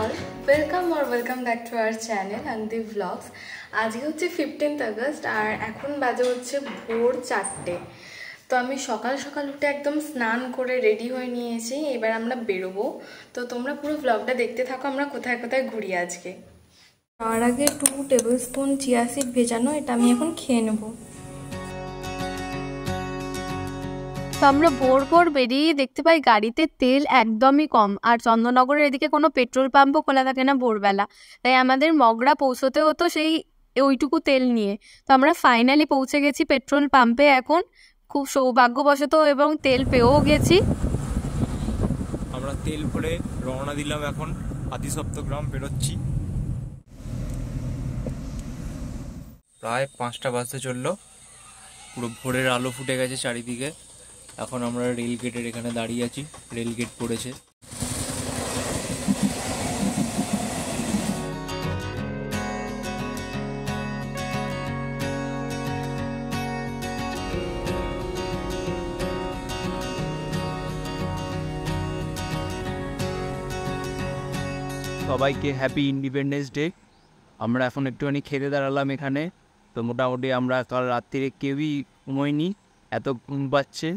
all, welcome or welcome back to our channel Andeep Vlogs. আজকে হচ্ছে 15th August আর এখন বাজে হচ্ছে ভোর 4টে। তো আমি সকাল সকাল উঠে একদম স্নান করে রেডি হয়ে নিয়েছি, এবার আমরা বেরোবো। তো তোমরা পুরো ব্লগটা দেখতে থাকো, আমরা কোথায় কোথায় ঘুরি আজকে। তার আগে 2 টেবিল স্পুন চিয়া সিড ভেজানো, এটা আমি এখন খেয়ে নেবো। তো আমরা ভোর ভোর বেরিয়ে দেখতে পাই গাড়িতে তেল একদমই কম, আর চন্দননগরের এদিকে কোনো পেট্রোল পাম্পও খোলা থাকে না ভোরবেলা, তাই আমাদের মগরা পৌঁছতে হতো সেই ওইটুকু তেল নিয়ে। তো আমরা ফাইনালি পৌঁছে গেছি পেট্রোল পাম্পে এখন, খুব সৌভাগ্যবশত, এবং তেল পেয়েও গেছি। আমরা তেল ভরে রওনা দিলাম, এখন আদিসপ্তগ্রাম বেরোচ্ছি। প্রায় 5টা বাজতে চললো, পুরো ভোরের আলো ফুটে গেছে চারিদিকে। এখন আমরা রেল গেটের এখানে দাঁড়িয়ে আছি, রেল গেট পড়েছে। সবাইকে হ্যাপি ইন্ডিপেন্ডেন্স ডে। আমরা এখন একটুখানি খেতে দাঁড়ালাম এখানে। তো মোটামুটি আমরা কাল রাত্রিরে কেউই ঘুমোইনি, এত ঘুম পাচ্ছে।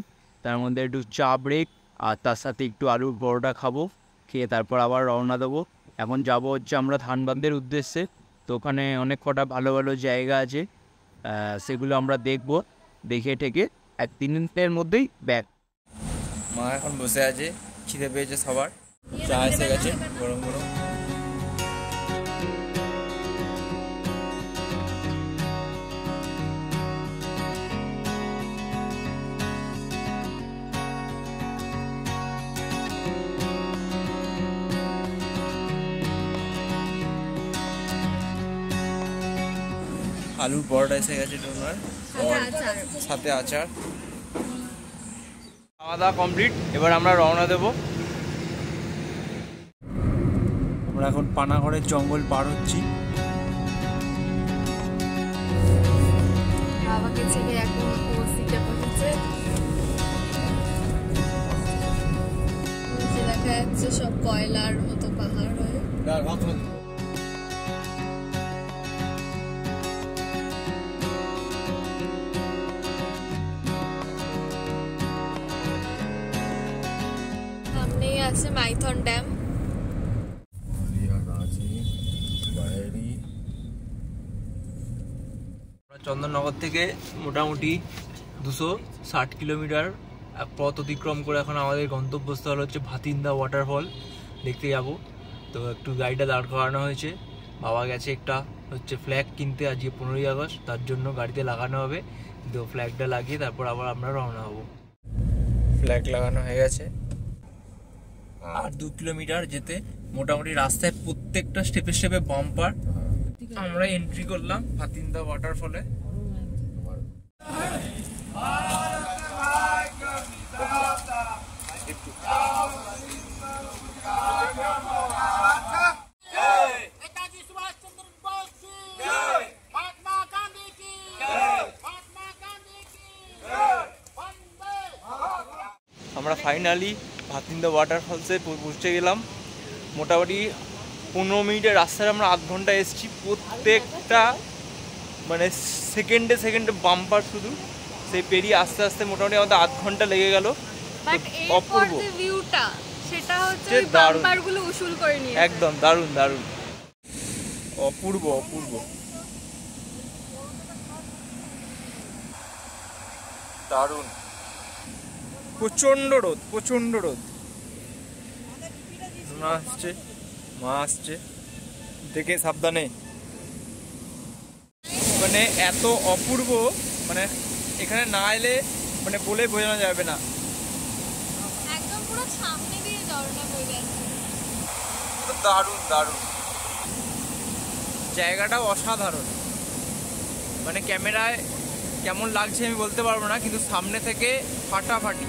তার মধ্যে একটু চা ব্রেক, আর তার সাথে একটু আলুর পরোটা খাবো, খেয়ে তারপর আবার রওনা দেবো। এখন যাবো হচ্ছে আমরা ধানবাদের উদ্দেশ্যে। তো ওখানে অনেক কটা ভালো ভালো জায়গা আছে, সেগুলো আমরা দেখবো। দেখে ঠেকে 1-3 দিনের মধ্যেই ব্যাক। মা এখন বসে আছে, খিদে পেয়েছে সবার, চা এসে গেছে গরম গরম। আলুর পরোটা এসে গেছে ডোনার, সাথে আচার। খাওয়া দাওয়া কমপ্লিট, এবার আমরা রওনা দেব। আমরা এখন পানাগড়ের জঙ্গল পার হচ্ছি। বাবাকে ছেড়ে এখন ও সিটে বসেছে, দেখা যাচ্ছে সব কয়লার মতো পাহাড় হয়ে। সামনেই আছে মাইথন ড্যাম। চন্দননগর থেকে মোটামুটি 260 কিলোমিটার পথ অতিক্রম করে এখন আমাদের গন্তব্যস্থল হচ্ছে ভাতিন্দা ওয়াটারফল দেখতে যাব। তো একটু গাড়িটা দাঁড় করানো হয়েছে, বাবা গেছে একটা হচ্ছে ফ্ল্যাগ কিনতে, আজকে 15ই আগস্ট, তার জন্য গাড়িতে লাগানো হবে। তো ফ্ল্যাগটা লাগিয়ে তারপর আবার আমরা রওনা হব। ফ্ল্যাগ লাগানো হয়ে গেছে, আর 2 কিলোমিটার যেতে। মোটামুটি রাস্তায় প্রত্যেকটা স্টেপে স্টেপে বাম্পার। আমরা এন্ট্রি করলাম ভাতিন্দা ওয়াটারফলে। আমরা ফাইনালি ভাতিন্দা ওয়াটারফলসে পৌঁছে গেলাম। মোটামুটি 15 মিনিটের রাস্তায় আমরা 8 ঘন্টা এসেছি। প্রত্যেকটা মানে সেকেন্ডে সেকেন্ডে বাম্পার, শুধু সেই পেরিয়ে আস্তে আস্তে মোটামুটি আমাদের 8 ঘন্টা লেগে গেল। অপূর্ব ভিউটা, সেটা হচ্ছে ওই বাম্পারগুলো উসুল করে নিয়ে, একদম দারুণ দারুণ, অপূর্ব অপূর্ব, দারুণ। প্রচন্ড রোদ, প্রচন্ড রোদ। মা আসছে, মা আসছে, দেখে সাবধানে। মানে এত অপূর্ব, মানে এখানে না এলে মানে বলে বোঝানো যাবে না। একদম পুরো সামনে দিয়ে ঝর্ণা বয়ে যাচ্ছে, দারুণ দারুণ। জায়গাটাও অসাধারণ, মানে ক্যামেরায় কেমন লাগছে আমি বলতে পারবো না, কিন্তু সামনে থেকে ফাটাফাটি।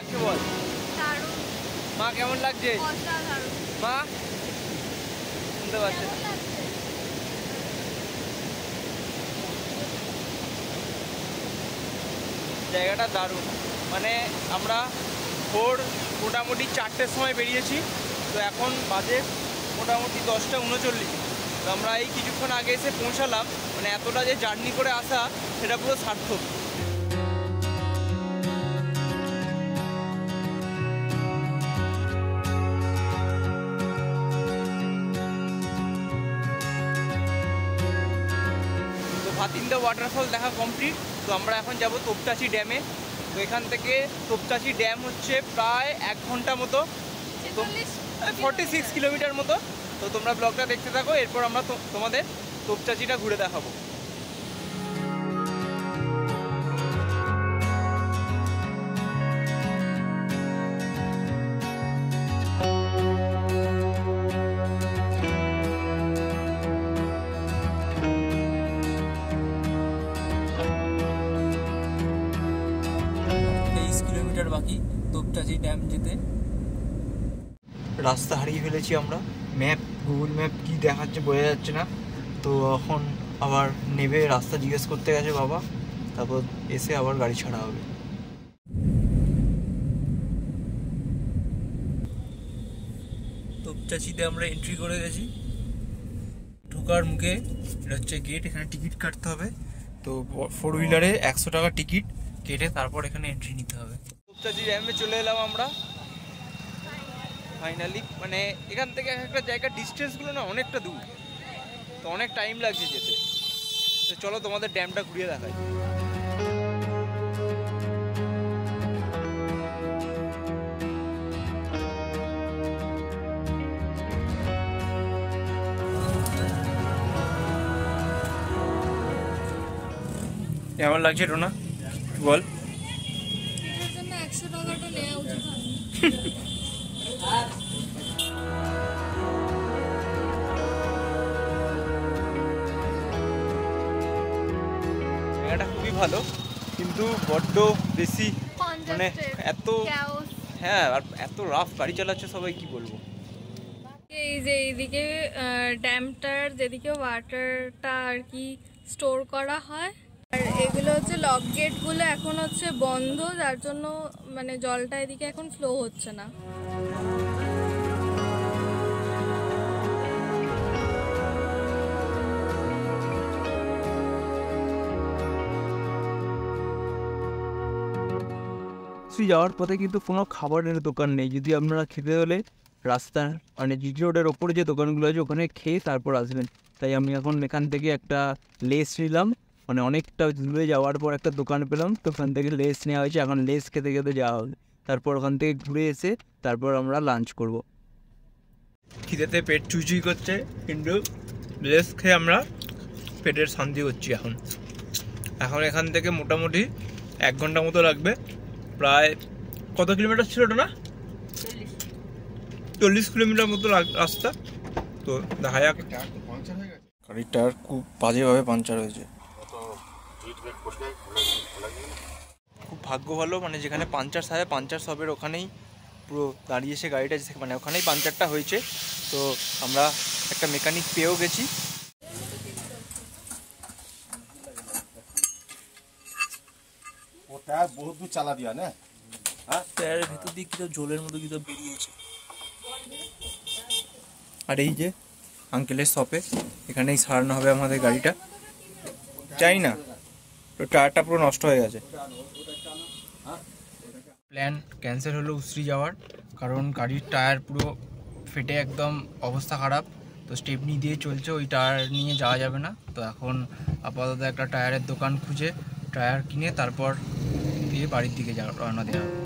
লাগছে বল? মা কেমন লাগছে? মা শুনতে পাচ্ছে না। জায়গাটা দারুণ, মানে আমরা ভোর মোটামুটি 4টের সময় বেরিয়েছি, তো এখন বাজে মোটামুটি 10:39। তো আমরা এই কিছুক্ষণ আগে এসে পৌঁছালাম, মানে এতটা যে জার্নি করে আসা সেটা পুরো সার্থক। ভাতিন্দা ওয়াটারফল দেখা কমপ্লিট। তো আমরা এখন যাব তোপচাচি ড্যামে। তো এখান থেকে তোপচাচি ড্যাম হচ্ছে প্রায় 1 ঘন্টা মতো, 46 কিলোমিটার মতো। তো তোমরা ব্লগটা দেখতে থাকো, এরপর আমরা তোমাদের তোপচাচিটা ঘুরে দেখাবো। বাকি তোপচাচি ড্যাম যেতে। রাস্তা হারিয়ে ফেলেছি আমরা, গুগল ম্যাপ কি দেখাচ্ছে বোঝা যাচ্ছে না। তো এখন আবার নেবে রাস্তা জিজ্ঞেস করতে গেছে বাবা, তারপর এসে আবার গাড়ি ছাড়া হবে। তোপচাচিতে আমরা এন্ট্রি করে গেছি। ঢোকার মুখে এটা হচ্ছে গেট, এখানে টিকিট কাটতে হবে। তো 4 হুইলারে 100 টাকা টিকিট কেটে তারপর এখানে এন্ট্রি নিতে হবে। তোপচাচি ড্যামে চলে এলাম আমরা ফাইনালি। মানে এখান থেকে একটা জায়গার ডিস্টেন্সগুলো না অনেকটা দূর, তো অনেক টাইম লাগছে যেতে। তো চলো তোমাদের ড্যামটা ঘুরিয়ে দেখাই। কেমন লাগছে রোনা বল? জায়গাটা খুবই ভালো, কিন্তু বড্ড বেশি মানে এত, হ্যাঁ, আর এত রাফ গাড়ি চালাচ্ছে সবাই, কি বলবো। এই যে এইদিকে ড্যামটার যেদিকে ওয়াটারটা আর কি স্টোর করা হয়, আর এগুলো হচ্ছে লক গেটগুলো এখন হচ্ছে বন্ধ, যার জন্য মানে জলটা এদিকে এখন ফ্লো হচ্ছে না। যাওয়ার পথে কিন্তু কোনো খাবারের দোকান নেই, যদি আপনারা খেতে হলে রাস্তা মানে জিটি রোডের ওপরে যে দোকানগুলো আছে ওখানে খেয়ে তারপর আসবেন। তাই আমি এখন এখান থেকে একটা লেস নিলাম, মানে অনেকটা দূরে যাওয়ার পর একটা দোকান পেলাম, তো ওখান থেকে লেস নেওয়া হয়েছে। এখন লেস খেতে খেতে যাওয়া হবে, তারপর ওখান থেকে ঘুরে এসে তারপর আমরা লাঞ্চ করব। খিদেতে পেট চুইচুই করছে, কিন্তু লেস খেয়ে আমরা পেটের শান্তি করছি। এখন এখান থেকে মোটামুটি 1 ঘন্টা মতো লাগবে। প্রায় কত কিলোমিটার ছিল ওটা? না 40 কিলোমিটার মতো রাস্তা। তো দেখা যাক। গাড়ির টায়ার খুব বাজেভাবে পাঞ্চার হয়েছে। খুব ভাগ্য ভালো, মানে যেখানে পাঞ্চার সবের ওখানেই পুরো দাঁড়িয়ে এসে গাড়িটা, মানে ওখানেই পাঞ্চারটা হয়েছে। তো আমরা একটা মেকানিক পেয়েও গেছি। বহুত দূর চালা দিয়া না, টায়ারের ভেতর দিয়ে কিতো জলের মতো কিতো বেরিয়েছে। আর এই যে আঙ্কেলের শপে, এখানেই সারানো হবে আমাদের গাড়িটা। চাই না, তো টায়ারটা পুরো নষ্ট হয়ে গেছে। প্ল্যান ক্যান্সেল হলো উসরি যাওয়ার, কারণ গাড়ির টায়ার পুরো ফেটে একদম অবস্থা খারাপ। তো স্টেপনি দিয়ে চলছে, ওই টায়ার নিয়ে যাওয়া যাবে না। তো এখন আপাতত একটা টায়ারের দোকান খুঁজে টায়ার কিনে তারপর দিয়ে বাড়ির দিকে রওনা দেওয়া হবে।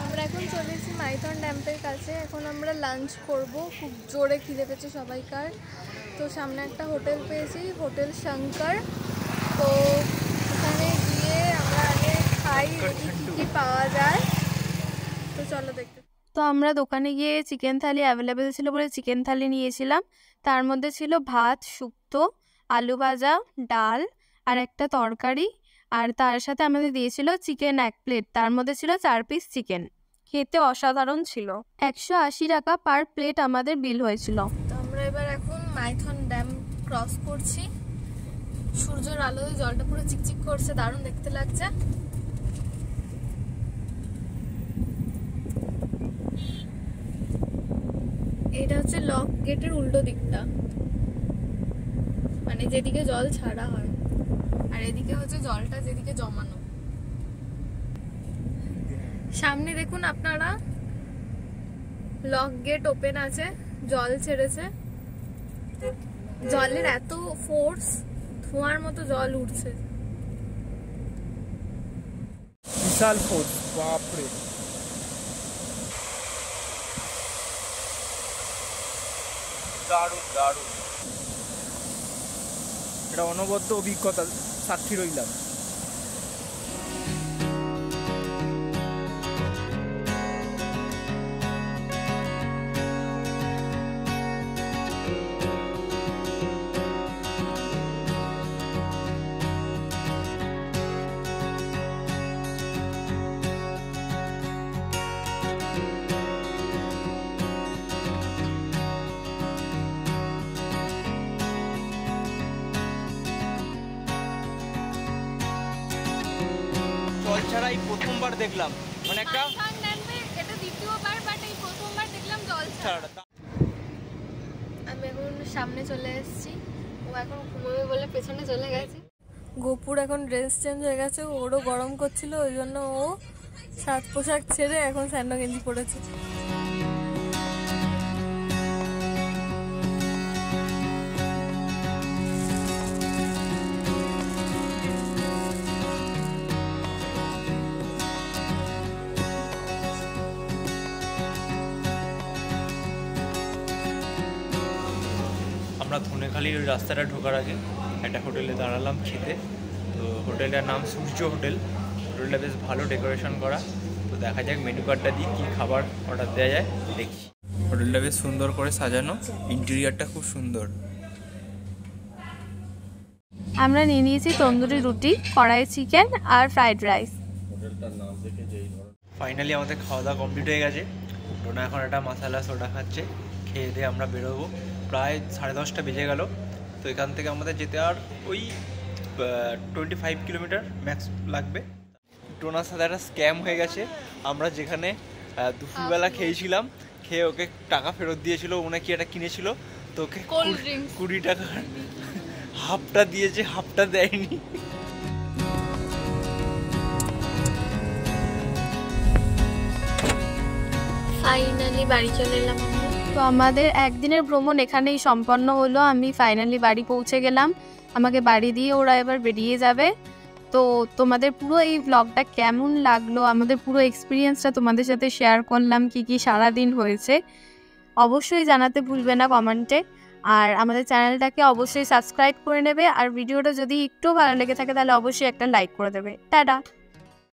আমরা এখন চলে এসেছি মাইথন ড্যামের কাছে। এখন আমরা লাঞ্চ করব, খুব জোরে খিদে পেয়েছে সবাইকার। তো সামনে একটা হোটেল পেয়েছি, হোটেল শঙ্কর। তো ওখানে গিয়ে আমরা আগে খাই, কী কী পাওয়া যায়। তো চলো দেখতে। তো আমরা দোকানে গিয়ে চিকেন থালি অ্যাভেলেবেল ছিল বলে চিকেন থালি নিয়েছিলাম। তার মধ্যে ছিল ভাত, শুক্তো, আলু ভাজা, ডাল আর একটা তরকারি, আর তার সাথে আমাদের দিয়েছিল চিকেন 1 প্লেট, তার মধ্যে ছিল 4 পিস চিকেন। খেতে অসাধারণ ছিল। 180 টাকা পার প্লেট আমাদের বিল হয়েছিল। তো আমরা এবার এখন মাইথন ড্যাম ক্রস করছি। সূর্যের আলোয় জলটা পুরো চিকচিক করছে, দারুণ দেখতে লাগছে। এটা হচ্ছে লক গেটের উল্টো দিকটা, মানে যেদিকে জল ছাড়া হয়, আর এদিকে হচ্ছে জলটা যেদিকে জমানো। সামনে দেখুন আপনারা, লক গেট ওপেন আছে, জল ছেড়েছে। জলের এত ফোর্স, ধোঁয়ার মতো জল উঠছে। বিশাল ফোর্স, বাপরে। দারুণ দারুণ, এটা অনবদ্য অভিজ্ঞতা, সাক্ষী রইলাম। জল ছাড়া এই প্রথমবার দেখলাম, মানে একটা এটা দ্বিতীয়বার, বাট এই প্রথমবার দেখলাম জল ছাড়া। আমি এখন সামনে চলে এসেছি, ও এখন ঘুমোবে বলে পেছনে চলে গেছে। গোপুর এখন ড্রেস চেঞ্জ হয়ে গেছে, ওরও গরম করছিল, ওই জন্য ও সাত পোশাক ছেড়ে এখন স্যান্ডো গেঞ্জি পরেছে। আমরা ধনেখালির ওই রাস্তাটা ঢোকার আগে একটা হোটেলে দাঁড়ালাম খেতে। তো হোটেলটার নাম সূর্য হোটেল। হোটেলটা বেশ ভালো ডেকোরেশন করা। তো দেখা যাক মেনু কার্ডটা দিয়ে কী খাবার অর্ডার দেওয়া যায় দেখি। হোটেলটা বেশ সুন্দর করে সাজানো, ইন্টেরিয়ারটা খুব সুন্দর। আমরা নিয়ে নিয়েছি তন্দুরি রুটি, কড়াই চিকেন আর ফ্রাইড রাইস। ফাইনালি আমাদের খাওয়া দাওয়া কমপ্লিট হয়ে গেছে। টোনা এখন একটা মশলা সোডা খাচ্ছে। খেয়ে দিয়ে আমরা বেরোবো। প্রায় 10:30 বেজে গেল। তো এখান থেকে আমাদের যেতে আর ওই 25 কিলোমিটার ম্যাক্স লাগবে। টোনার সাথে একটা স্ক্যাম হয়ে গেছে। আমরা যেখানে দুপুরবেলা খেয়েছিলাম, খেয়ে ওকে টাকা ফেরত দিয়েছিল, ও নাকি এটা কিনেছিল, তো ওকে 20 টাকা হাফটা দিয়েছে, হাফটা দেয়নি। ফাইনালি বাড়ি চলে এলাম। তো আমাদের একদিনের ভ্রমণ এখানেই সম্পন্ন হলো। আমি ফাইনালি বাড়ি পৌঁছে গেলাম। আমাকে বাড়ি দিয়ে ওরা এবার বেরিয়ে যাবে। তো তোমাদের পুরো এই ব্লগটা কেমন লাগলো, আমাদের পুরো এক্সপিরিয়েন্সটা তোমাদের সাথে শেয়ার করলাম, কি কি সারাদিন হয়েছে অবশ্যই জানাতে ভুলবে না কমেন্টে। আর আমাদের চ্যানেলটাকে অবশ্যই সাবস্ক্রাইব করে নেবে। আর ভিডিওটা যদি একটু ভালো লেগে থাকে তাহলে অবশ্যই একটা লাইক করে দেবে। টাটা।